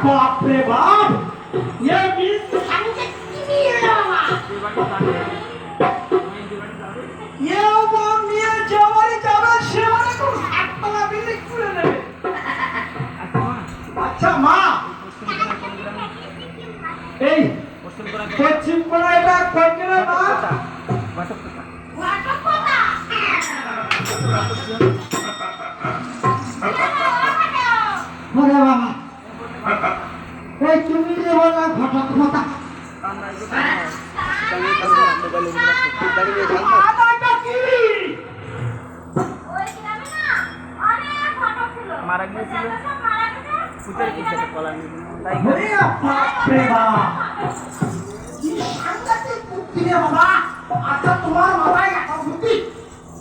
बाप रे बाप ये बीस सांगते किती बाबा ये बाप ये जवारी जावे शेवारे को हातला बिल्ली खुले নেবে আচ্ছা মা এই পশ্চিম কোণা এটা কোন গ্রাম মা ঘটকপোতা ওরে বাবা এই তুমি যে বললা ঘটকপোতা আমারটা কি ওই গ্রামে না অনেক ঘটক ছিল মারা গিয়েছিল ফুটের কিছু কলা নেই তাই ওরে বাপ রে বাপ কি সাংঘাতিক বুদ্ধি রে বাবা আচ্ছা তোমার মাথায় এত বুদ্ধি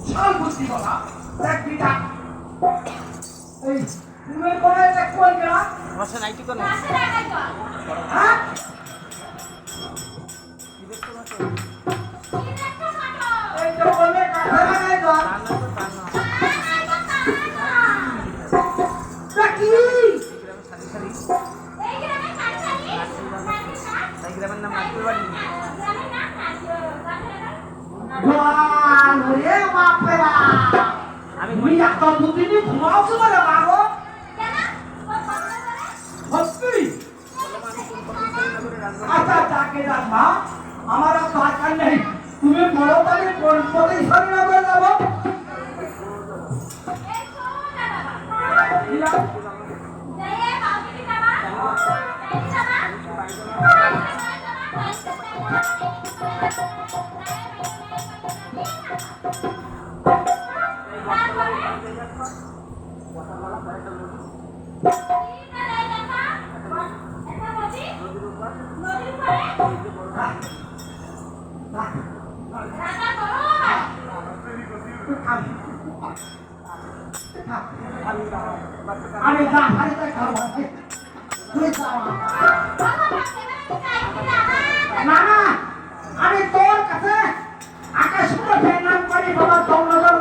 চল বুদ্ধি বাবা দেখ বিটা এই তুমি কোনে এটা কোন গেলা বসে নাইটি কোন বসে নাই তো হ্যাঁ কি দেখছো মাটো কি দেখছো মাটো এই তো বলে কাছে নাই তো তানা তো তানা কি গ্রামে সারি সারি এই গ্রামে সারি সারি এই গ্রামের নাম নাটপুর বাড়ি গ্রামের নাম নাটপুর বাহ ওরে বাপ রে বাপ আমি এত বুদ্ধি নি ঘুমাওছো বলে বাগো কেন হচ্ছি আচ্ছা যাকে যাক মা আমার আর দরকার নেই তুমি বড় পারে কোন পথে সরি না করে যাবো এই শোনা বাবা জয়ে বাউকে কি যাবা এই যাবা আমি যা হারিতে খাবো তুই যা না না আমি তোর কাছে আকাশ পুরো ফেরনাম করি বাবা তোর নজর